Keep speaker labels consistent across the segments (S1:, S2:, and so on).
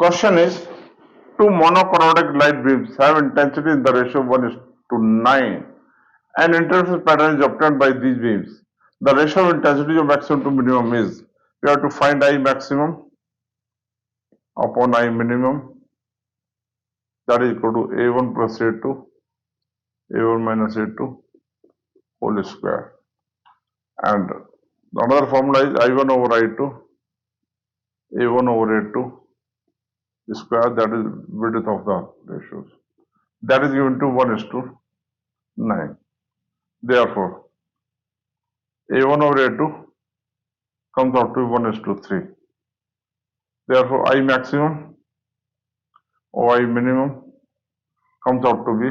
S1: Question is, two monochromatic light beams have intensity in the ratio 1:9 and interference pattern is obtained by these beams. The ratio of intensity of maximum to minimum is, we have to find I maximum upon I minimum, that is equal to A1 plus A2, A1 minus A2 whole square. And another formula is I1 over I2, A1 over A2 square, that is width of the ratios. That is given to 1:9. Therefore, A1 over A2 comes out to 1:3. Therefore, I maximum or I minimum comes out to be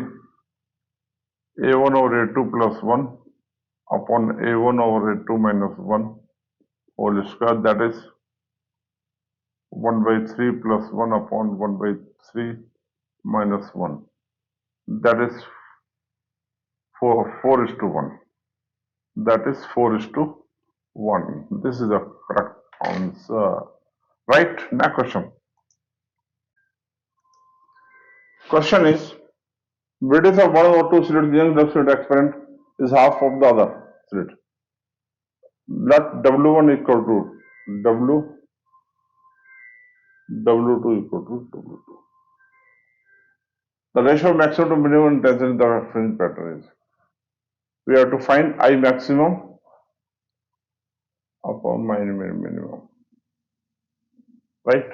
S1: A1 over A2 plus 1 upon A1 over A2 minus 1 whole square, that is 1/3 plus 1 upon 1/3 minus 1. That is 4:1. That is 4:1. This is the correct answer. Right? Next question. Question is, width of one or two slits during the slit experiment is half of the other slit. Let W1 equal to W2 equal to W2. The ratio of maximum to minimum intensity in the fringe pattern is, we have to find I maximum upon my minimum. Right?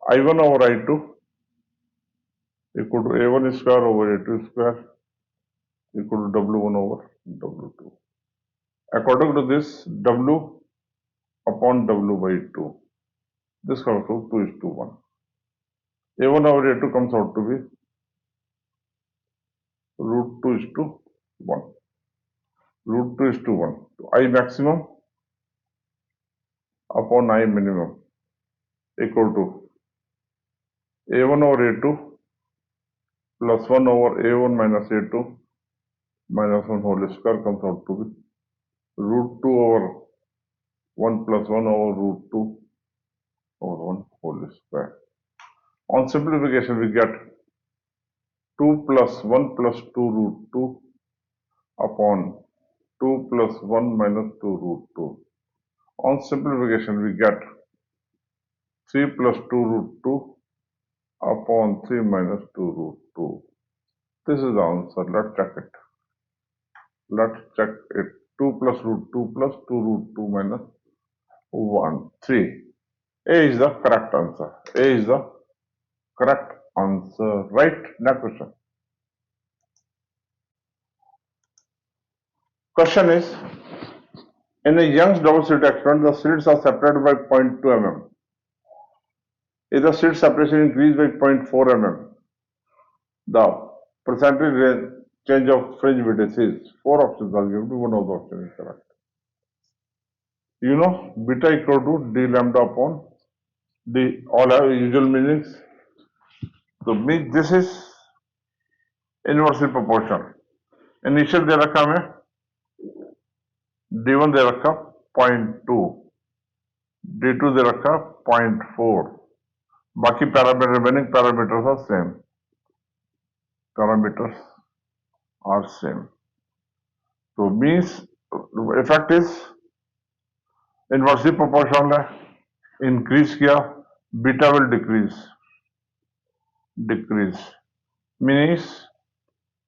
S1: I1 over I2 equal to A1 square over A2 square equal to W1 over W2. According to this, W upon W by 2. This comes to 2:1. A1 over A2 comes out to be root 2:1. Root 2:1. So I maximum upon I minimum equal to A1 over A2 plus 1 over A1 minus A2 minus 1 whole square comes out to be root 2 over 1 plus 1 over root 2 over 1 whole square. On simplification, we get 2 plus 1 plus 2 root 2 upon 2 plus 1 minus 2 root 2. On simplification, we get 3 plus 2 root 2 upon 3 minus 2 root 2. This is the answer. Let's check it. Let's check it. 2 plus root 2 plus 2 root 2 minus 1, 3. A is the correct answer. A is the correct answer. Right? Next question. Question is, in a Young's double slit experiment, the slits are separated by 0.2 mm. If the slit separation increased by 0.4 mm, the percentage change of fringe width is, 4 options are given, one of the options is correct. You know, beta equal to d lambda upon d, all have usual meanings. So means this is inversely proportional. Initial दे रखा हमें d1 दे रखा 0.2, d2 दे रखा 0.4. बाकी parameter, remaining parameters are same. Parameters are same. So means effect is inversely proportional है. Increase किया, beta will decrease. Means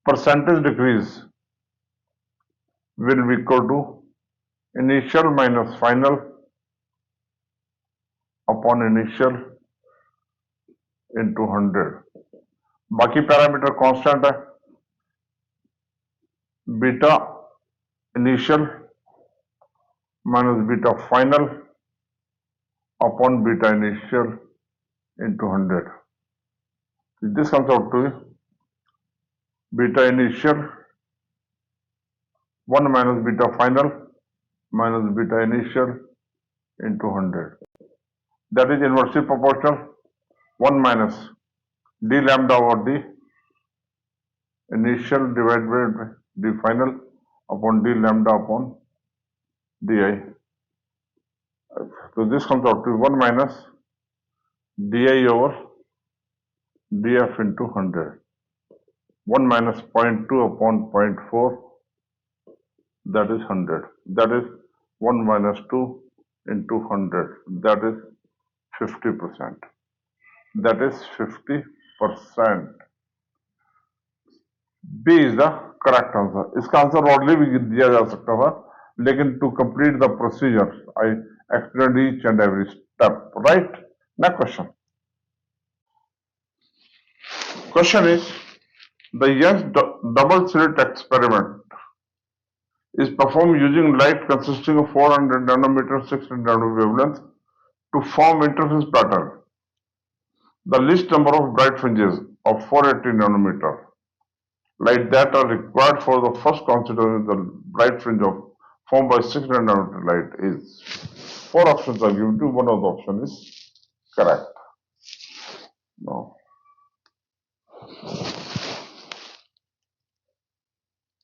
S1: percentage decrease will be equal to initial minus final upon initial into 100. बाकी parameter constant है. Beta initial minus beta final upon beta initial into 100. This comes out to beta initial 1 minus beta final minus beta initial into 100. That is inversely proportional. 1 minus d lambda over d initial divided by d final upon d lambda upon di. So this comes out to 1 minus di over df into 100. 1 minus 0.2 upon 0.4, that is 100. That is 1 minus 2 into 100. That is 50%. That is 50%. B is the correct answer. इसका answer broadly भी दिया जा सकता था, लेकिन to complete the procedure, I explained each and every step. Right? Next question. Question is, the Young's double slit experiment is performed using light consisting of 400 nanometer 600 nanometer wavelength to form interface pattern. The least number of bright fringes of 480 nanometer light that are required for the first consideration the bright fringe of formed by 600 nanometer light is. Four options are given to you. One of the option is correct. No.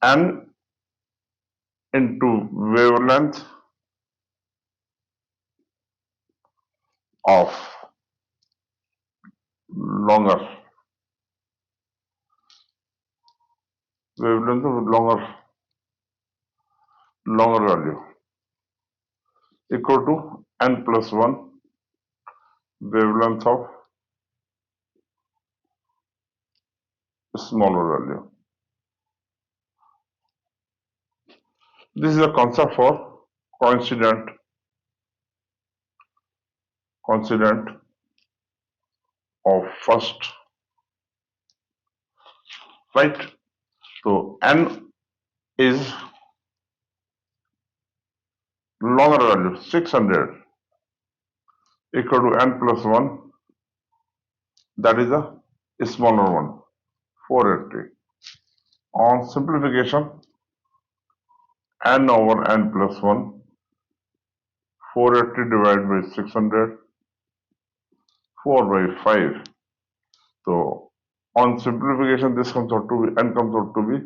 S1: N into wavelength of longer wavelength of longer value equal to n plus 1 wavelength of smaller value. This is a concept for coincident of first, right? So n is longer value 600 equal to n plus 1, that is a smaller one 480. On simplification, n over n plus 1, 480 divided by 600, 4 by 5. So on simplification, this comes out to be, n comes out to be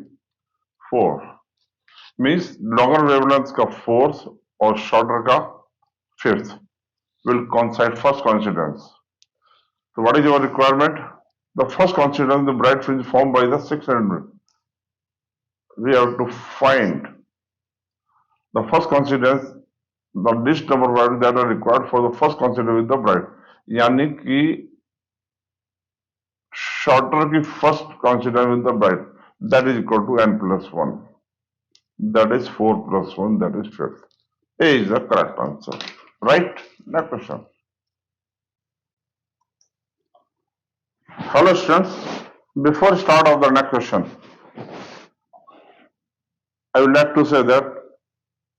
S1: 4. Means longer wavelength का fourth और shorter का fifth will coincide first coincidence. So what is your requirement? The first coincidence, the bright fringe formed by the 600. We have to find the first coincidence, the least number of values that are required for the first coincidence with the bright. यानी कि shorter की first coincidence with the bright, that is equal to n plus 1. That is 4 plus 1, that is 5th. A is the correct answer. Right? Next question. Hello students. Before start of the next question, I would like to say that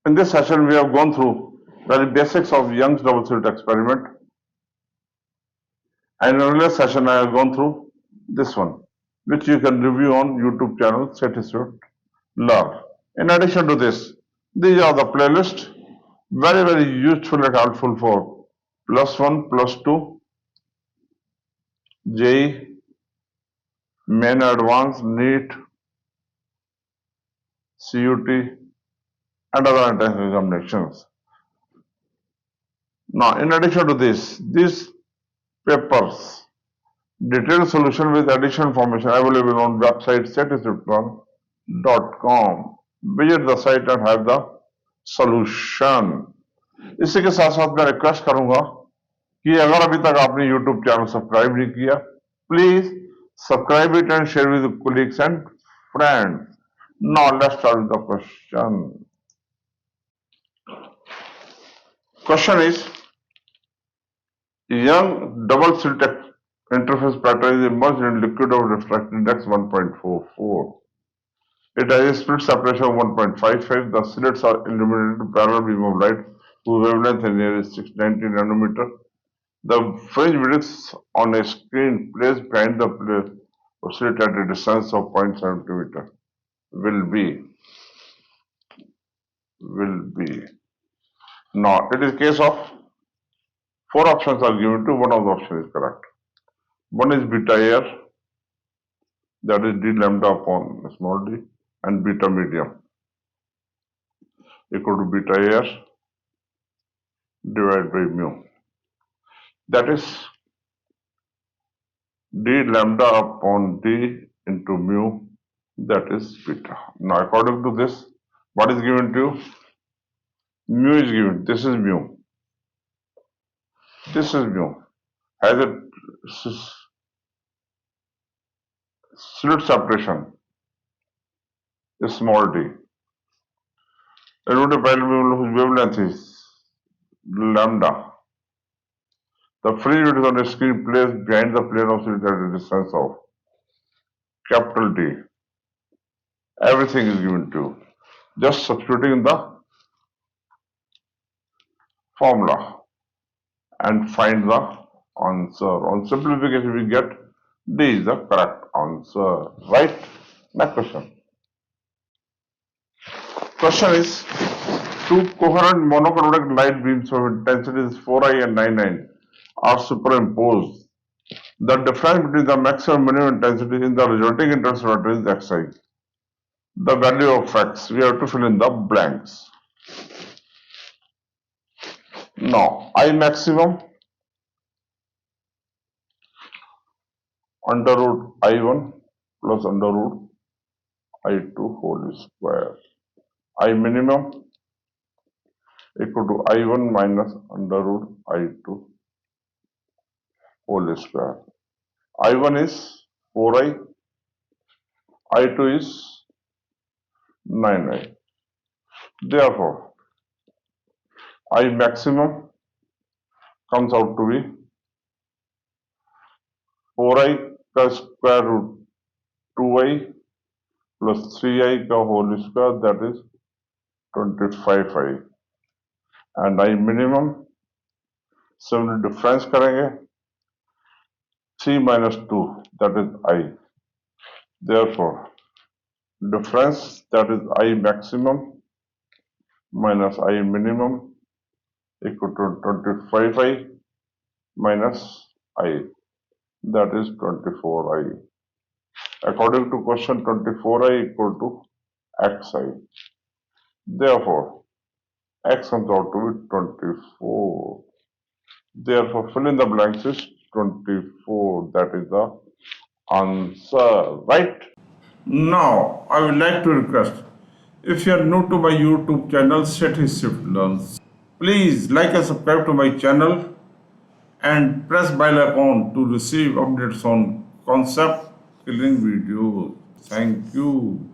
S1: in this session we have gone through the basics of Young's double slit experiment. And in earlier session I have gone through this one, which you can review on YouTube channel sethiswiftlearn. In addition to this, these are the playlists, very useful and helpful for +1, +2, JEE, Main Advanced, NEET, CUET, and other entrance examinations. Now, in addition to this, these papers, detailed solution with additional information available on website sethiswiftlearn.com. Visit the site and have the solution. इसी के साथ साथ मैं request करूंगा कि अगर अभी तक आपने YouTube चैनल सब्सक्राइब नहीं किया, please subscribe it and share with colleagues and friends. Now let's start with the question. Question is, Young double slit interface pattern is immersed in liquid of refractive index 1.44. It has a split separation of 1.55. The slits are illuminated to parallel beam of light whose wavelength is near 690 nanometer. The fringe widths on a screen placed behind the slit at a distance of 0.7 centimeter will be. Now, it is case of four options are given to, one of the options is correct. One is beta air, that is d lambda upon small d, and beta medium equal to beta air divided by mu. That is d lambda upon d into mu, that is beta. Now according to this, what is given to you? Mu is given. This is mu. This is mu. Has a slit separation, small d. Eroded whose wavelength is lambda. The fringe which is on the screen placed behind the plane of slit at a distance of capital D. Everything is given to you. Just substituting in the formula and find the answer. On simplification, we get D is the correct answer. Right? Next question. Question is, two coherent monochromatic light beams of intensities 4i and 9i are superimposed. The difference between the maximum and minimum intensity in the resulting intensity vector is xi. The value of x, we have to fill in the blanks. Now, I maximum under root I1 plus under root I2 whole square. I minimum equal to I1 minus under root I2 whole square. I1 is 4i, I2 is 9i. Therefore, I maximum comes out to be 4i का square root 2i plus 3i का whole square, that is 25i. And I minimum similar difference करेंगे 3 minus 2, that is I. Therefore, difference, that is I maximum minus I minimum equal to 25i minus I, that is 24i. According to question, 24i equal to xi. Therefore, x comes out to be 24. Therefore, fill in the blanks is 24. That is the answer, right? Now, I would like to request, if you are new to my YouTube channel, sethiswiftlearn, please like and subscribe to my channel and press bell icon to receive updates on concept killing videos. Thank you.